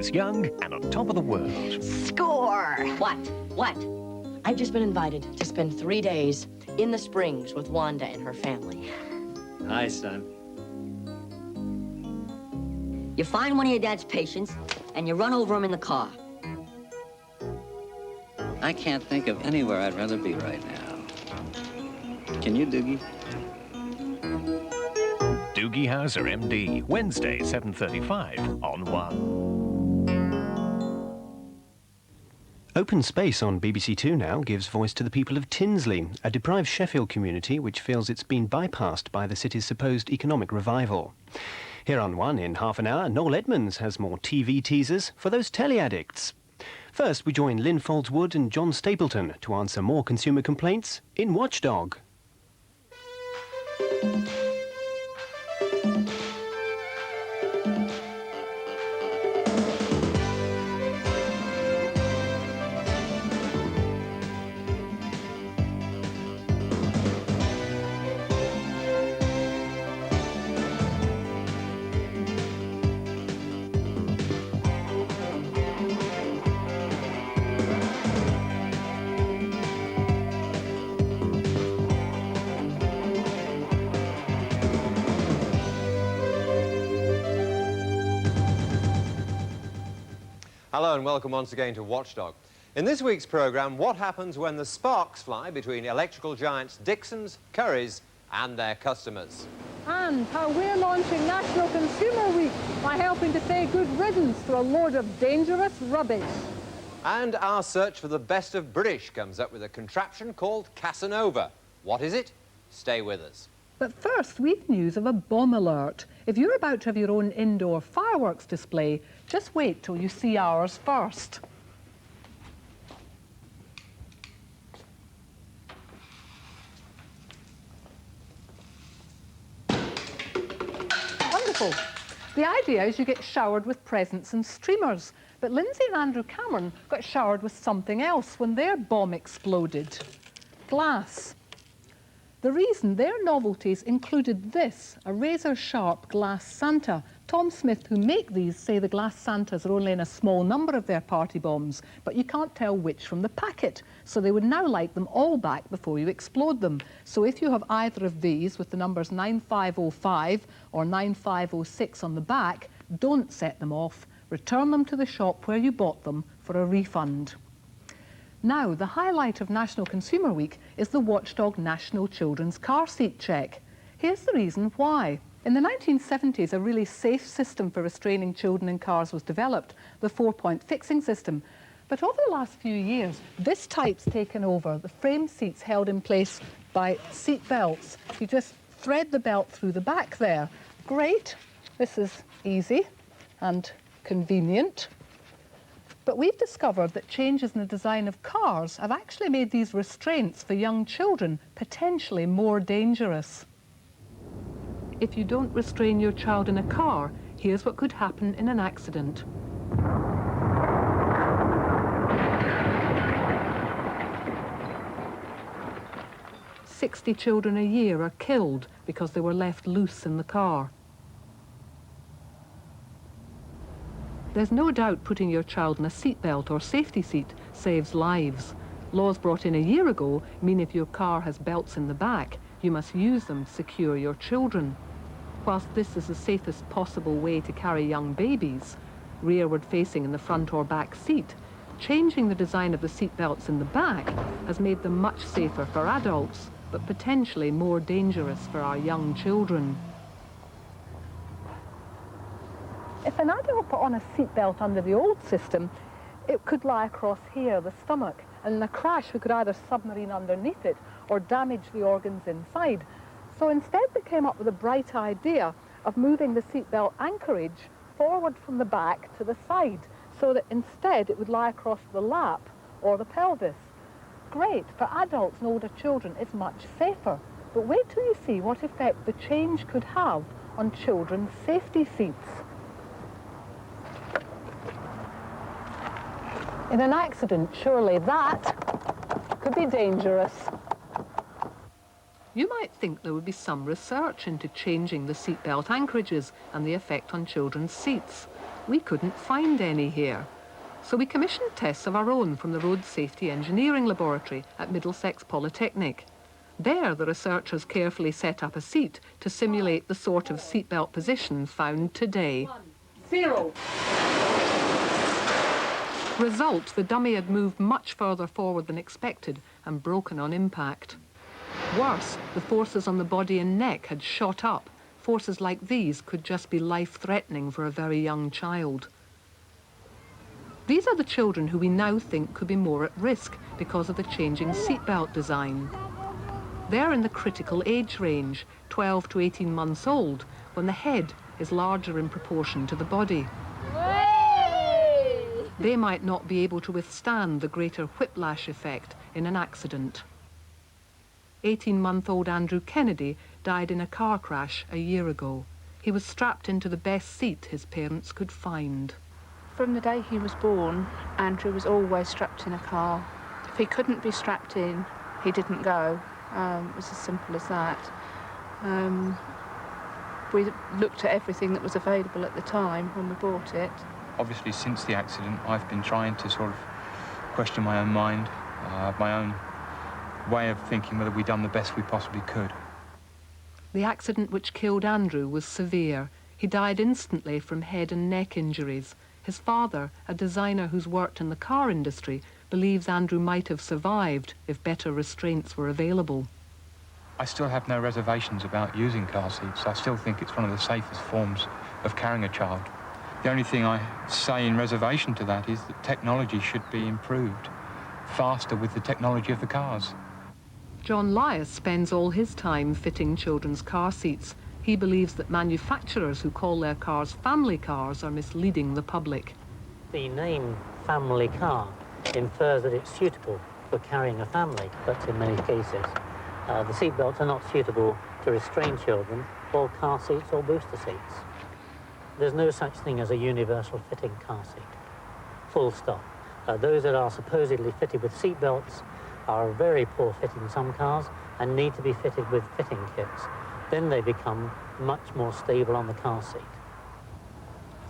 is young and on top of the world. Score! What? What? I've just been invited to spend 3 days in the Springs with Wanda and her family. Hi, son. You find one of your dad's patients, and you run over him in the car. I can't think of anywhere I'd rather be right now. Can you, Doogie? Doogie Howser, MD, Wednesday, 7:35 on 1. Open Space on BBC2 now gives voice to the people of Tinsley, a deprived Sheffield community which feels it's been bypassed by the city's supposed economic revival. Here on 1 in half an hour, Noel Edmonds has more TV teasers for those Telly Addicts. First, we join Lynn Faulds and John Stapleton to answer more consumer complaints in Watchdog. Hello and welcome once again to Watchdog. In this week's programme, what happens when the sparks fly between electrical giants Dixons, Currys and their customers? And how we're launching National Consumer Week by helping to say good riddance to a load of dangerous rubbish. And our search for the best of British comes up with a contraption called Casanova. What is it? Stay with us. But first, we've news of a bomb alert. If you're about to have your own indoor fireworks display, just wait till you see ours first. Wonderful. The idea is you get showered with presents and streamers. But Lindsay and Andrew Cameron got showered with something else when their bomb exploded. Glass. The reason their novelties included this, a razor-sharp glass Santa. Tom Smith, who make these, say the glass Santas are only in a small number of their party bombs, but you can't tell which from the packet, so they would now like them all back before you explode them. So if you have either of these with the numbers 9505 or 9506 on the back, don't set them off. Return them to the shop where you bought them for a refund. Now, the highlight of National Consumer Week is the Watchdog National Children's Car Seat Check. Here's the reason why. In the 1970s, a really safe system for restraining children in cars was developed, the 4-point fixing system. But over the last few years, this type's taken over. The frame seats held in place by seat belts. You just thread the belt through the back there. Great. This is easy and convenient. But we've discovered that changes in the design of cars have actually made these restraints for young children potentially more dangerous. If you don't restrain your child in a car, here's what could happen in an accident. "60 children a year are killed because they were left loose in the car." There's no doubt putting your child in a seatbelt or safety seat saves lives. Laws brought in a year ago mean if your car has belts in the back, you must use them to secure your children. Whilst this is the safest possible way to carry young babies, rearward facing in the front or back seat, changing the design of the seat belts in the back has made them much safer for adults, but potentially more dangerous for our young children. If an adult put on a seatbelt under the old system, it could lie across here, the stomach, and in a crash we could either submarine underneath it or damage the organs inside. So instead they came up with a bright idea of moving the seatbelt anchorage forward from the back to the side, so that instead it would lie across the lap or the pelvis. Great, for adults and older children it's much safer, but wait till you see what effect the change could have on children's safety seats. In an accident, surely that could be dangerous. You might think there would be some research into changing the seatbelt anchorages and the effect on children's seats. We couldn't find any here. So we commissioned tests of our own from the Road Safety Engineering Laboratory at Middlesex Polytechnic. There, the researchers carefully set up a seat to simulate the sort of seatbelt position found today. 0. Result, the dummy had moved much further forward than expected and broken on impact. Worse, the forces on the body and neck had shot up. Forces like these could just be life-threatening for a very young child. These are the children who we now think could be more at risk because of the changing seatbelt design. They're in the critical age range, 12 to 18 months old, when the head is larger in proportion to the body. They might not be able to withstand the greater whiplash effect in an accident. 18-month-old Andrew Kennedy died in a car crash a year ago. He was strapped into the best seat his parents could find. From the day he was born, Andrew was always strapped in a car. If he couldn't be strapped in, he didn't go. It was as simple as that. We looked at everything that was available at the time when we bought it. Obviously, since the accident, I've been trying to sort of question my own mind, my own way of thinking whether we'd done the best we possibly could. The accident which killed Andrew was severe. He died instantly from head and neck injuries. His father, a designer who's worked in the car industry, believes Andrew might have survived if better restraints were available. I still have no reservations about using car seats. I still think it's one of the safest forms of carrying a child. The only thing I say in reservation to that is that technology should be improved faster with the technology of the cars. John Lyas spends all his time fitting children's car seats. He believes that manufacturers who call their cars family cars are misleading the public. The name family car infers that it's suitable for carrying a family, but in many cases, the seat belts are not suitable to restrain children or car seats or booster seats. There's no such thing as a universal fitting car seat. Full stop. Those that are supposedly fitted with seat belts are very poor fit in some cars and need to be fitted with fitting kits. Then they become much more stable on the car seat.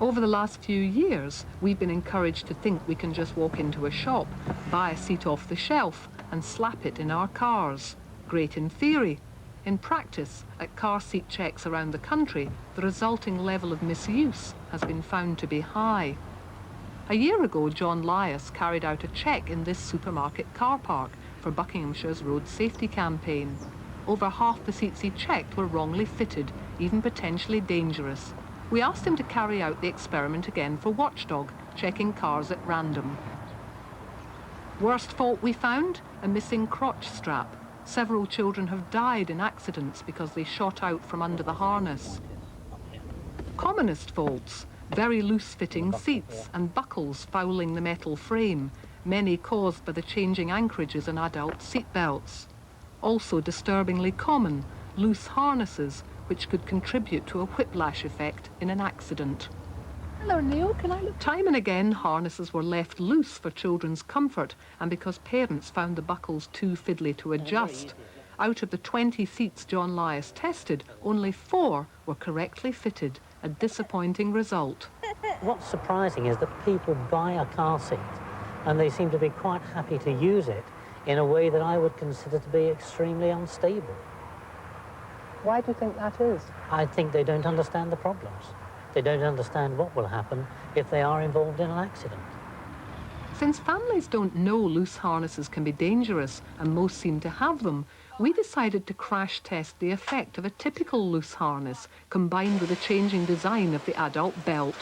Over the last few years, we've been encouraged to think we can just walk into a shop, buy a seat off the shelf and slap it in our cars. Great in theory. In practice, at car seat checks around the country, the resulting level of misuse has been found to be high. A year ago, John Lyas carried out a check in this supermarket car park for Buckinghamshire's road safety campaign. Over half the seats he checked were wrongly fitted, even potentially dangerous. We asked him to carry out the experiment again for Watchdog, checking cars at random. Worst fault we found? A missing crotch strap. Several children have died in accidents because they shot out from under the harness. Commonest faults: very loose-fitting seats and buckles fouling the metal frame, many caused by the changing anchorages in adult seatbelts. Also disturbingly common, loose harnesses, which could contribute to a whiplash effect in an accident. Hello, Neil, can I look? Time and again, harnesses were left loose for children's comfort and because parents found the buckles too fiddly to adjust. Out of the 20 seats John Lyas tested, only 4 were correctly fitted, a disappointing result. What's surprising is that people buy a car seat and they seem to be quite happy to use it in a way that I would consider to be extremely unstable. Why do you think that is? I think they don't understand the problems. They don't understand what will happen if they are involved in an accident. Since families don't know loose harnesses can be dangerous, and most seem to have them, we decided to crash test the effect of a typical loose harness combined with the changing design of the adult belt.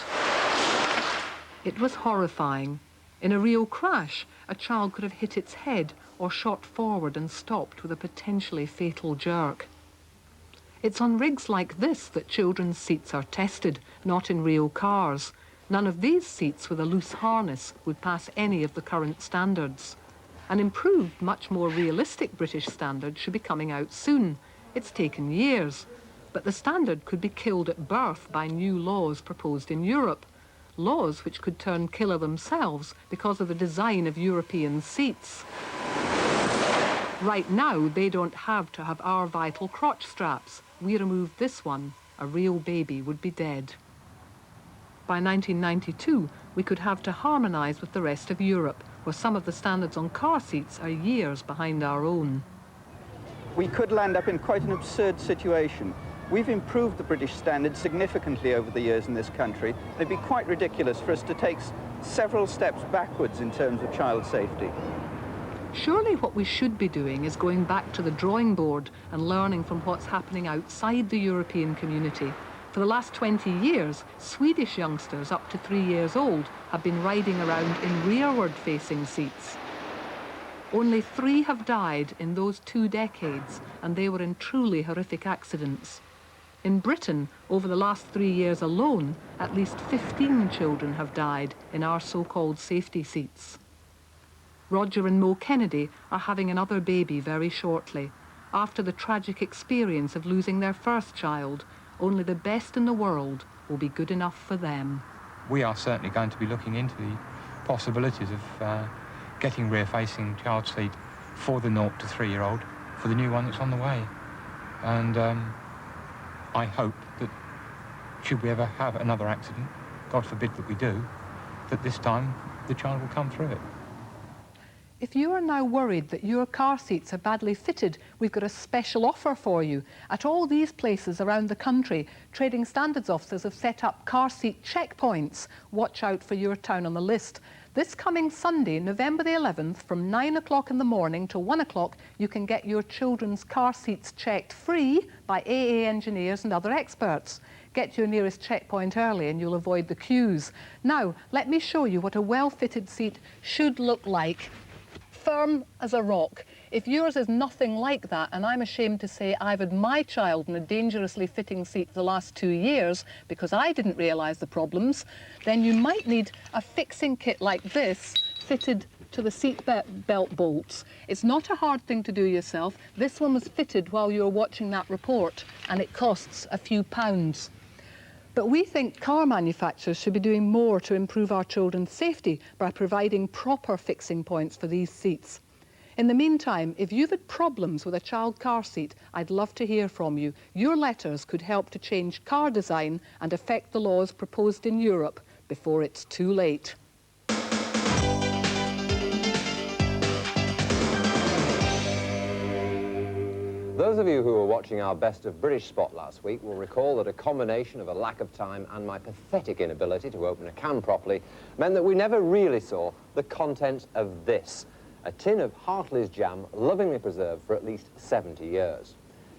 It was horrifying. In a real crash, a child could have hit its head or shot forward and stopped with a potentially fatal jerk. It's on rigs like this that children's seats are tested, not in real cars. None of these seats with a loose harness would pass any of the current standards. An improved, much more realistic British standard should be coming out soon. It's taken years, but the standard could be killed at birth by new laws proposed in Europe. Laws which could turn killer themselves because of the design of European seats. Right now, they don't have to have our vital crotch straps. We removed this one, a real baby would be dead. by 1992, we could have to harmonise with the rest of Europe, where some of the standards on car seats are years behind our own. We could land up in quite an absurd situation. We've improved the British standard significantly over the years in this country. It'd be quite ridiculous for us to take several steps backwards in terms of child safety. Surely what we should be doing is going back to the drawing board and learning from what's happening outside the European community. For the last 20 years, Swedish youngsters up to 3 years old have been riding around in rearward-facing seats. Only 3 have died in those 2 decades, and they were in truly horrific accidents. In Britain, over the last 3 years alone, at least 15 children have died in our so-called safety seats. Roger and Mo Kennedy are having another baby very shortly, after the tragic experience of losing their first child. Only the best in the world will be good enough for them. We are certainly going to be looking into the possibilities of getting rear-facing child seat for the 0 to 3-year-old, for the new one that's on the way. And I hope that should we ever have another accident, God forbid that we do, that this time the child will come through it. If you are now worried that your car seats are badly fitted, we've got a special offer for you. At all these places around the country, trading standards officers have set up car seat checkpoints. Watch out for your town on the list. This coming Sunday, November the 11th, from 9 o'clock in the morning to 1 o'clock, you can get your children's car seats checked free by AA engineers and other experts. Get your nearest checkpoint early and you'll avoid the queues. Now, let me show you what a well-fitted seat should look like. Firm as a rock. If yours is nothing like that, and I'm ashamed to say I've had my child in a dangerously fitting seat for the last 2 years because I didn't realise the problems, then you might need a fixing kit like this fitted to the seat belt bolts. It's not a hard thing to do yourself. This one was fitted while you were watching that report, and it costs a few pounds. But we think car manufacturers should be doing more to improve our children's safety by providing proper fixing points for these seats. In the meantime, if you've had problems with a child car seat, I'd love to hear from you. Your letters could help to change car design and affect the laws proposed in Europe before it's too late. Those of you who were watching our Best of British spot last week will recall that a combination of a lack of time and my pathetic inability to open a can properly meant that we never really saw the content of this, a tin of Hartley's jam lovingly preserved for at least 70 years.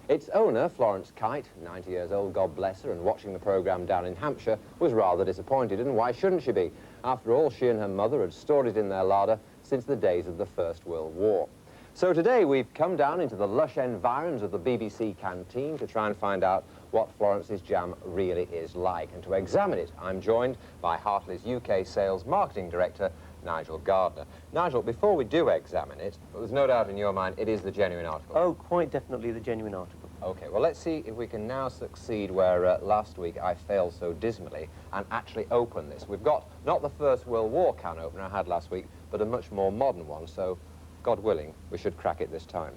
Its owner, Florence Kite, 90 years old, God bless her, and watching the programme down in Hampshire, was rather disappointed, and why shouldn't she be? After all, she and her mother had stored it in their larder since the days of the First World War. So today we've come down into the lush environs of the BBC canteen to try and find out what Florence's jam really is like. And to examine it, I'm joined by Hartley's UK Sales Marketing Director, Nigel Gardner. Nigel, before we do examine it, there's no doubt in your mind it is the genuine article. Oh, quite definitely the genuine article. OK, well, let's see if we can now succeed where last week I failed so dismally and actually open this. We've got not the First World War can opener I had last week, but a much more modern one, so God willing, we should crack it this time.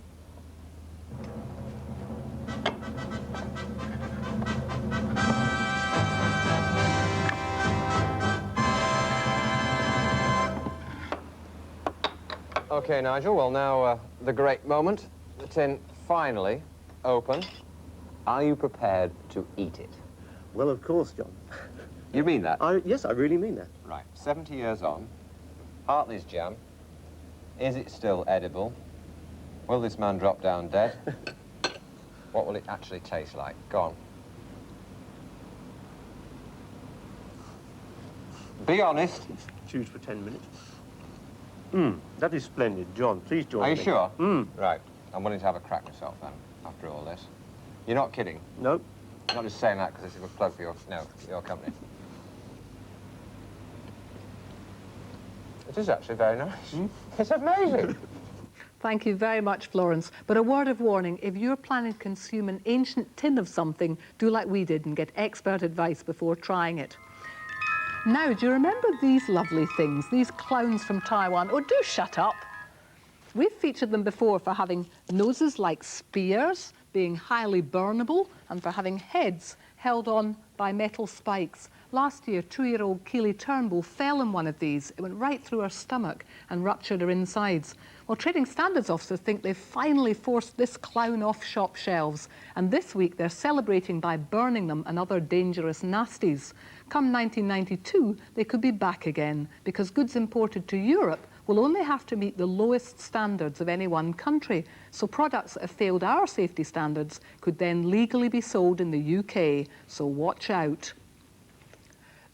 OK, Nigel, well now the great moment. The tin finally open. Are you prepared to eat it? Well, of course, John. You mean that? Yes, I really mean that. Right, 70 years on, Hartley's jam. Is it still edible? Will this man drop down dead? What will it actually taste like? Go on. Be honest. Choose for 10 minutes. That is splendid. John, please join me. Are you sure? Right. I'm willing to have a crack myself then, after all this. You're not kidding? No. You're not just saying that because this is a plug for your, your company. It is actually very nice. It's amazing. Thank you very much, Florence. But a word of warning, if you're planning to consume an ancient tin of something, do like we did and get expert advice before trying it. Now, do you remember these lovely things, these clowns from Taiwan? Oh, do shut up. We've featured them before for having noses like spears, being highly burnable, and for having heads held on by metal spikes. Last year, 2-year-old Keely Turnbull fell in one of these. It went right through her stomach and ruptured her insides. Well, trading standards officers think they've finally forced this clown off shop shelves, and this week they're celebrating by burning them and other dangerous nasties. Come 1992, they could be back again, because goods imported to Europe will only have to meet the lowest standards of any one country, so products that have failed our safety standards could then legally be sold in the UK, so watch out.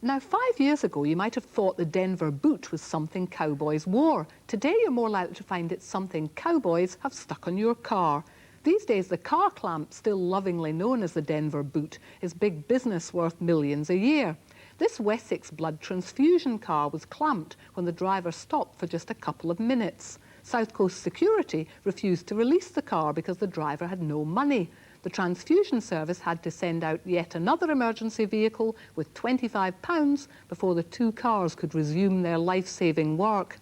Now, 5 years ago, you might have thought the Denver boot was something cowboys wore. Today, you're more likely to find it's something cowboys have stuck on your car. These days, the car clamp, still lovingly known as the Denver boot, is big business worth millions a year. This Wessex blood transfusion car was clamped when the driver stopped for just a couple of minutes. South Coast Security refused to release the car because the driver had no money. The transfusion service had to send out yet another emergency vehicle with £25 before the two cars could resume their life-saving work.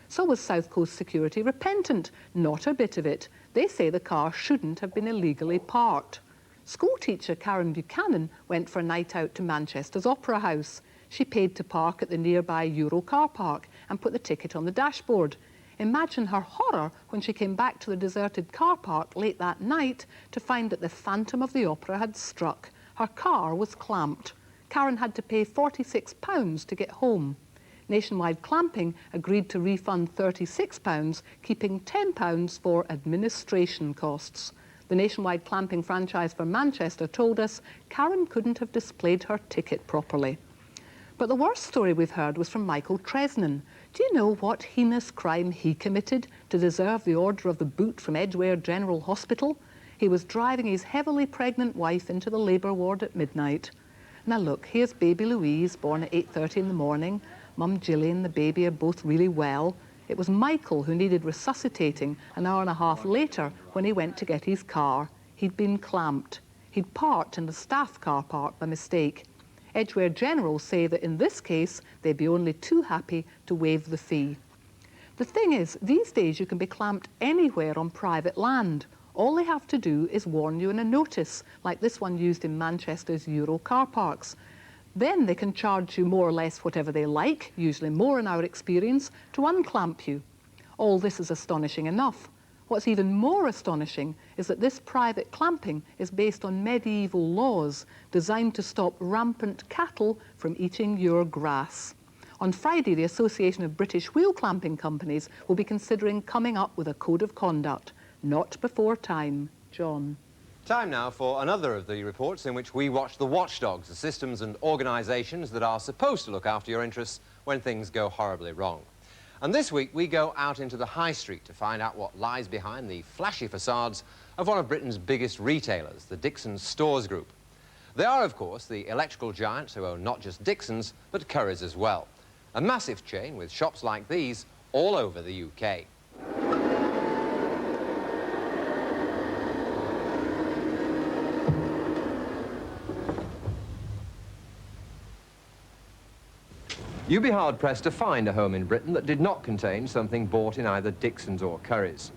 So was South Coast Security repentant? Not a bit of it. They say the car shouldn't have been illegally parked. Schoolteacher Karen Buchanan went for a night out to Manchester's Opera House. She paid to park at the nearby Euro car park and put the ticket on the dashboard. Imagine her horror when she came back to the deserted car park late that night to find that the Phantom of the Opera had struck. Her car was clamped. Karen had to pay £46 to get home. Nationwide Clamping agreed to refund £36, keeping £10 for administration costs. The Nationwide Clamping franchise for Manchester told us Karen couldn't have displayed her ticket properly. But the worst story we've heard was from Michael Tresnan. Do you know what heinous crime he committed to deserve the order of the boot from Edgware General Hospital? He was driving his heavily pregnant wife into the labour ward at midnight. Now look, here's baby Louise, born at 8:30 in the morning. Mum Gillian, the baby, are both really well. It was Michael who needed resuscitating an hour and a half later when he went to get his car. He'd been clamped. He'd parked in the staff car park by mistake. Edgware General say that in this case, they'd be only too happy to waive the fee. The thing is, these days you can be clamped anywhere on private land. All they have to do is warn you in a notice, like this one used in Manchester's Euro car parks. Then they can charge you more or less whatever they like, usually more in our experience, to unclamp you. All this is astonishing enough. What's even more astonishing is that this private clamping is based on medieval laws designed to stop rampant cattle from eating your grass. On Friday, the Association of British Wheel Clamping Companies will be considering coming up with a code of conduct. Not before time. John. Time now for another of the reports in which we watch the watchdogs, the systems and organisations that are supposed to look after your interests when things go horribly wrong. And this week, we go out into the high street to find out what lies behind the flashy facades of one of Britain's biggest retailers, the Dixons Stores Group. They are, of course, the electrical giants who own not just Dixons, but Currys as well. A massive chain with shops like these all over the UK. You'd be hard-pressed to find a home in Britain that did not contain something bought in either Dixons or Currys.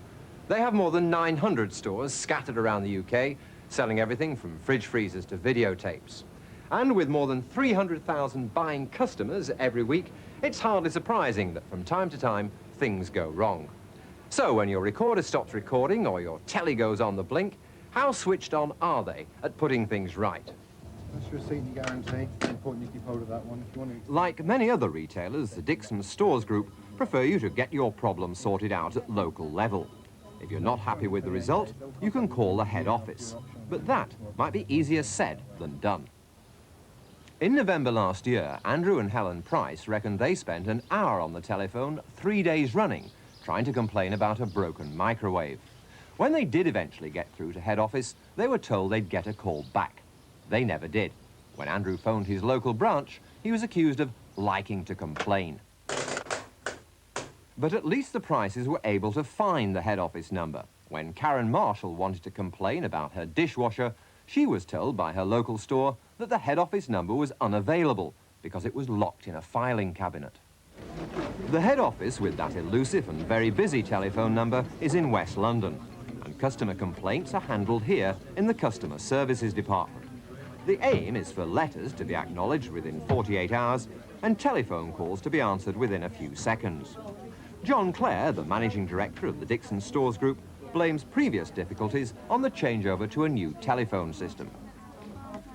They have more than 900 stores scattered around the UK, selling everything from fridge freezers to videotapes. And with more than 300,000 buying customers every week, it's hardly surprising that from time to time, things go wrong. So when your recorder stops recording or your telly goes on the blink, how switched on are they at putting things right? That's your receipt and guarantee. It's important you keep hold of that one. If you want to... Like many other retailers, the Dixons Stores Group prefer you to get your problem sorted out at local level. If you're not happy with the result, you can call the head office. But that might be easier said than done. In November last year, Andrew and Helen Price reckoned they spent an hour on the telephone 3 days running trying to complain about a broken microwave. When they did eventually get through to head office, they were told they'd get a call back. They never did. When Andrew phoned his local branch, he was accused of liking to complain. But at least the Prices were able to find the head office number. When Karen Marshall wanted to complain about her dishwasher, she was told by her local store that the head office number was unavailable because it was locked in a filing cabinet. The head office, with that elusive and very busy telephone number, is in West London, and customer complaints are handled here in the Customer Services Department. The aim is for letters to be acknowledged within 48 hours and telephone calls to be answered within a few seconds. John Clare, the managing director of the Dixons Stores Group, blames previous difficulties on the changeover to a new telephone system.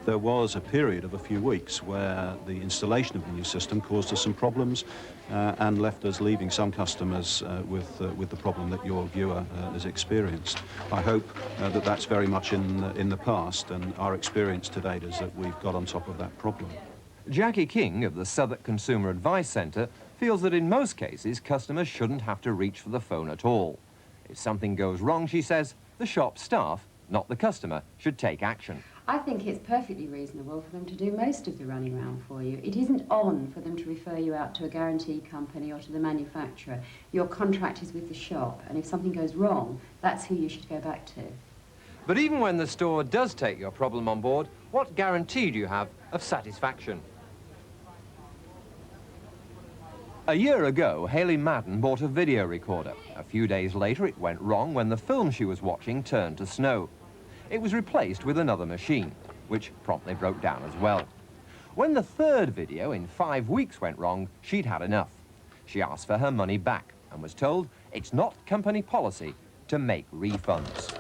There was a period of a few weeks where the installation of the new system caused us some problems and left us leaving some customers with the problem that your viewer has experienced. I hope that that's very much in the past, and our experience to date is that we've got on top of that problem. Jackie King of the Southwark Consumer Advice Centre feels that in most cases customers shouldn't have to reach for the phone at all. If something goes wrong, she says, the shop staff, not the customer, should take action. I think it's perfectly reasonable for them to do most of the running around for you. It isn't on for them to refer you out to a guarantee company or to the manufacturer. Your contract is with the shop, and if something goes wrong, that's who you should go back to. But even when the store does take your problem on board, what guarantee do you have of satisfaction? A year ago, Hayley Madden bought a video recorder. A few days later, it went wrong when the film she was watching turned to snow. It was replaced with another machine, which promptly broke down as well. When the third video in 5 weeks went wrong, she'd had enough. She asked for her money back and was told it's not company policy to make refunds.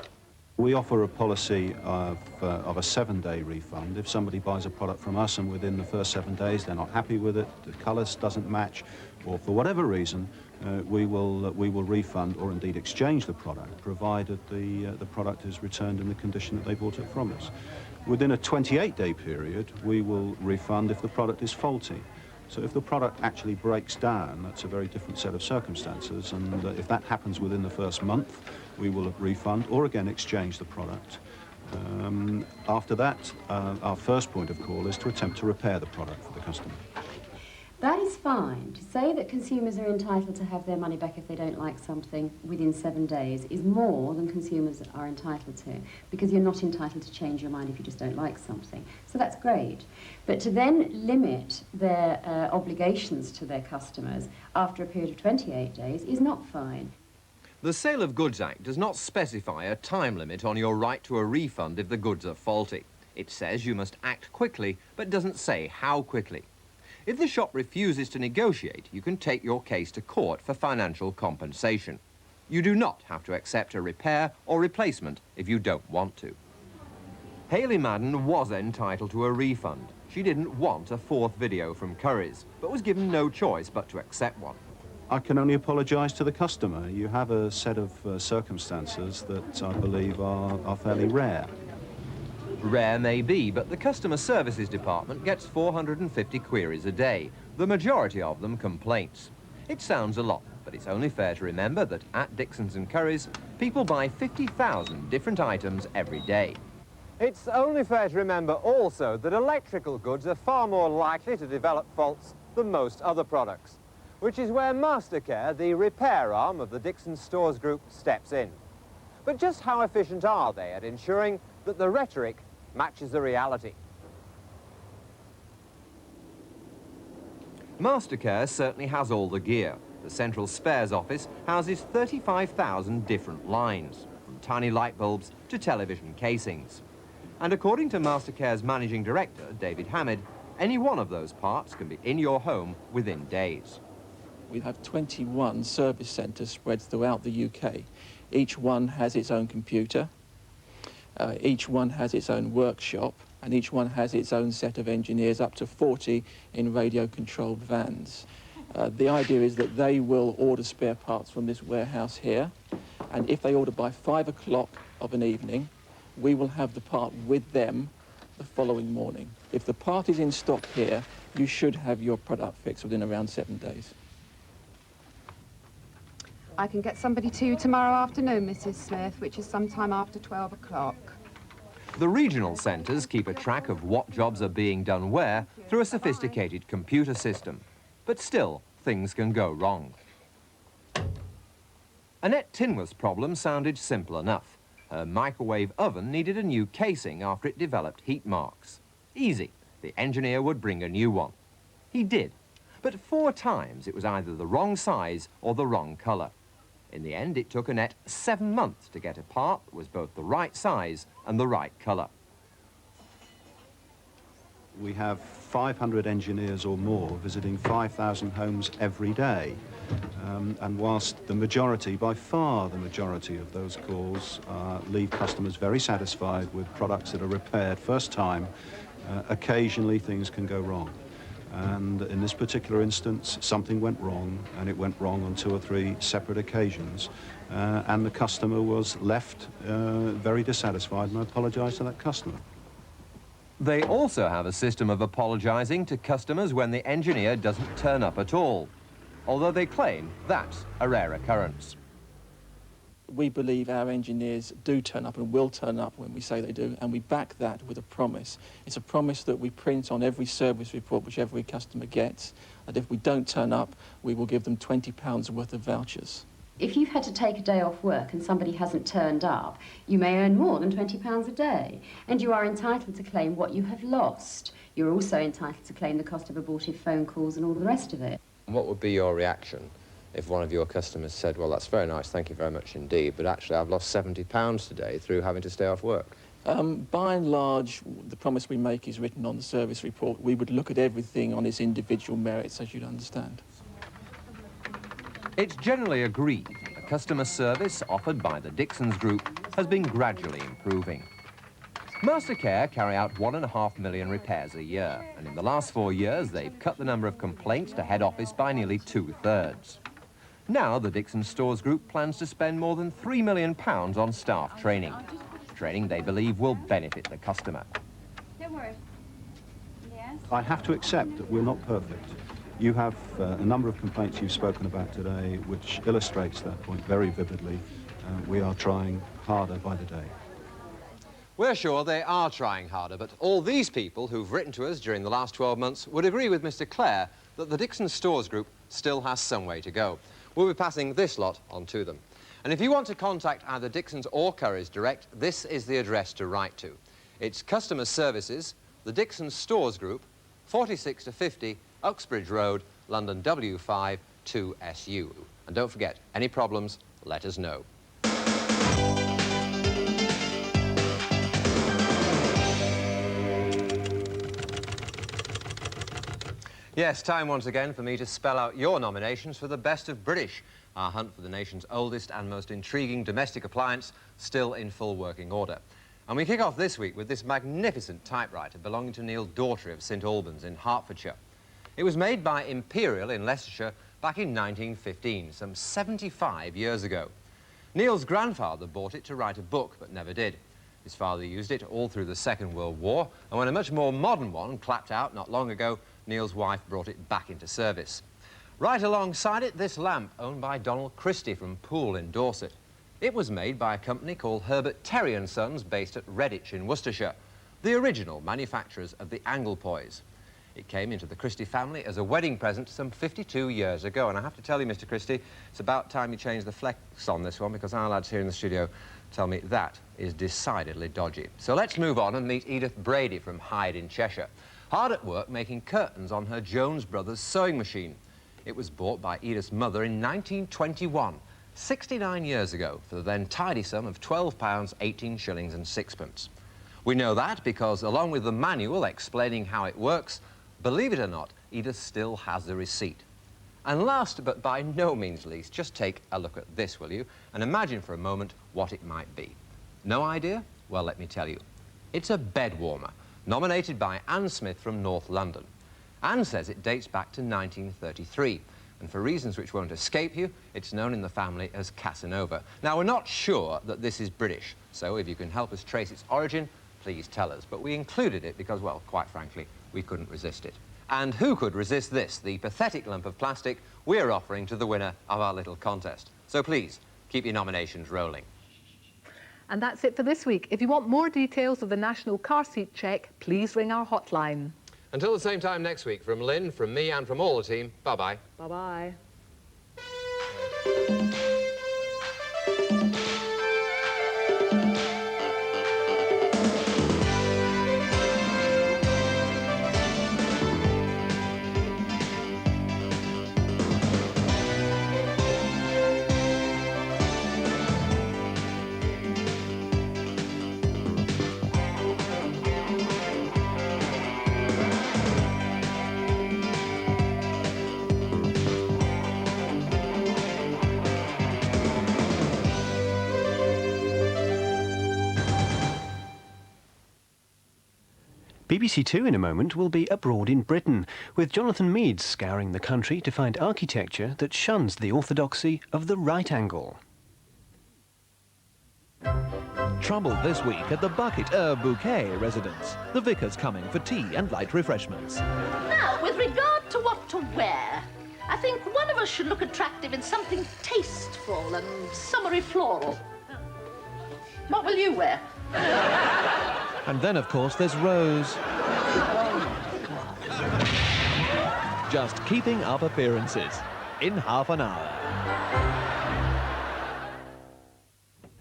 We offer a policy of a 7-day refund. If somebody buys a product from us and within the first 7 days they're not happy with it, the colours doesn't match, or for whatever reason, we will refund or indeed exchange the product, provided the product is returned in the condition that they bought it from us. Within a 28-day period, we will refund if the product is faulty. So if the product actually breaks down, that's a very different set of circumstances, and if that happens within the first month, we will refund or again exchange the product. After that, our first point of call is to attempt to repair the product for the customer. That is fine. To say that consumers are entitled to have their money back if they don't like something within 7 days is more than consumers are entitled to, because you're not entitled to change your mind if you just don't like something. So that's great. But to then limit their obligations to their customers after a period of 28 days is not fine. The Sale of Goods Act does not specify a time limit on your right to a refund if the goods are faulty. It says you must act quickly, but doesn't say how quickly. If the shop refuses to negotiate, you can take your case to court for financial compensation. You do not have to accept a repair or replacement if you don't want to. Hayley Madden was entitled to a refund. She didn't want a fourth video from Currys, but was given no choice but to accept one. I can only apologise to the customer. You have a set of circumstances that I believe are fairly rare. Rare may be, but the customer services department gets 450 queries a day, the majority of them complaints. It sounds a lot, but it's only fair to remember that at Dixons and Currys, people buy 50,000 different items every day. It's only fair to remember also that electrical goods are far more likely to develop faults than most other products, which is where Mastercare, the repair arm of the Dixons Stores Group, steps in. But just how efficient are they at ensuring that the rhetoric matches the reality? Mastercare certainly has all the gear. The central spares office houses 35,000 different lines, from tiny light bulbs to television casings. And according to Mastercare's managing director, David Hamid, any one of those parts can be in your home within days. We have 21 service centres spread throughout the UK. Each one has its own computer, each one has its own workshop, and each one has its own set of engineers, up to 40 in radio-controlled vans. The idea is that they will order spare parts from this warehouse here, and if they order by 5 o'clock of an evening, we will have the part with them the following morning. If the part is in stock here, you should have your product fixed within around 7 days. I can get somebody to you tomorrow afternoon, Mrs. Smith, which is sometime after 12 o'clock. The regional centres keep a track of what jobs are being done where through a sophisticated computer system. But still, things can go wrong. Annette Tinworth's problem sounded simple enough. Her microwave oven needed a new casing after it developed heat marks. Easy. The engineer would bring a new one. He did. But 4 times it was either the wrong size or the wrong colour. In the end, it took Annette 7 months to get a part that was both the right size and the right colour. we have 500 engineers or more visiting 5,000 homes every day. And whilst the majority, by far the majority of those calls leave customers very satisfied with products that are repaired first time, occasionally things can go wrong. And in this particular instance, something went wrong, and it went wrong on 2 or 3 separate occasions. And the customer was left very dissatisfied, and I apologise to that customer. They also have a system of apologising to customers when the engineer doesn't turn up at all, although they claim that's a rare occurrence. We believe our engineers do turn up and will turn up when we say they do, and we back that with a promise. It's a promise that we print on every service report which every customer gets, and if we don't turn up, we will give them £20 worth of vouchers. If you've had to take a day off work and somebody hasn't turned up, you may earn more than £20 a day, and you are entitled to claim what you have lost. You're also entitled to claim the cost of abortive phone calls and all the rest of it. What would be your reaction if one of your customers said, well, that's very nice, thank you very much indeed, but actually I've lost £70 today through having to stay off work? By and large, the promise we make is written on the service report. We would look at everything on its individual merits, as you'd understand. It's generally agreed the customer service offered by the Dixons Group has been gradually improving. Mastercare carry out 1.5 million repairs a year, and in the last 4 years they've cut the number of complaints to head office by nearly 2/3. Now the Dixons Stores Group plans to spend more than £3 million on staff training they believe will benefit the customer. Don't worry. Yes? I have to accept that we're not perfect. You have a number of complaints you've spoken about today which illustrates that point very vividly. We are trying harder by the day. We're sure they are trying harder, but all these people who've written to us during the last 12 months would agree with Mr. Clare that the Dixons Stores Group still has some way to go. We'll be passing this lot on to them. And if you want to contact either Dixons or Currys direct, this is the address to write to. It's Customer Services, the Dixons Stores Group, 46 to 50 Uxbridge Road, London W5 2SU. And don't forget, any problems, let us know. Yes, time once again for me to spell out your nominations for the Best of British, our hunt for the nation's oldest and most intriguing domestic appliance still in full working order. And we kick off this week with this magnificent typewriter belonging to Neil Daughtry of St Albans in Hertfordshire. It was made by Imperial in Leicestershire back in 1915, some 75 years ago. Neil's grandfather bought it to write a book, but never did. His father used it all through the Second World War, and when a much more modern one clapped out not long ago, Neil's wife brought it back into service. Right alongside it, this lamp, owned by Donald Christie from Poole in Dorset. It was made by a company called Herbert Terry & Sons, based at Redditch in Worcestershire, the original manufacturers of the Anglepoise. It came into the Christie family as a wedding present some 52 years ago, and I have to tell you, Mr. Christie, it's about time you changed the flex on this one, because our lads here in the studio tell me that is decidedly dodgy. So let's move on and meet Edith Brady from Hyde in Cheshire, hard at work making curtains on her Jones Brothers sewing machine. It was bought by Edith's mother in 1921, 69 years ago, for the then tidy sum of £12, 18 shillings and sixpence. We know that because, along with the manual explaining how it works, believe it or not, Edith still has the receipt. And last, but by no means least, just take a look at this, will you, and imagine for a moment what it might be. No idea? Well, let me tell you. It's a bed warmer, nominated by Anne Smith from North London. Anne says it dates back to 1933, and for reasons which won't escape you, it's known in the family as Casanova. Now, we're not sure that this is British, so if you can help us trace its origin, please tell us. But we included it because, well, quite frankly, we couldn't resist it. And who could resist this, the pathetic lump of plastic we're offering to the winner of our little contest? So please, keep your nominations rolling. And that's it for this week. If you want more details of the National Car Seat Check, please ring our hotline. Until the same time next week, from Lynn, from me and from all the team, bye-bye. Bye-bye. BBC Two in a moment will be abroad in Britain, with Jonathan Meades scouring the country to find architecture that shuns the orthodoxy of the right angle. Trouble this week at the Bucket Bouquet residence. The vicar's coming for tea and light refreshments. Now, with regard to what to wear, I think one of us should look attractive in something tasteful and summery floral. What will you wear? And then, of course, there's Rose. Just keeping up appearances in half an hour.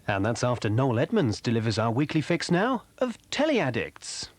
And that's after Noel Edmonds delivers our weekly fix now of Telly Addicts.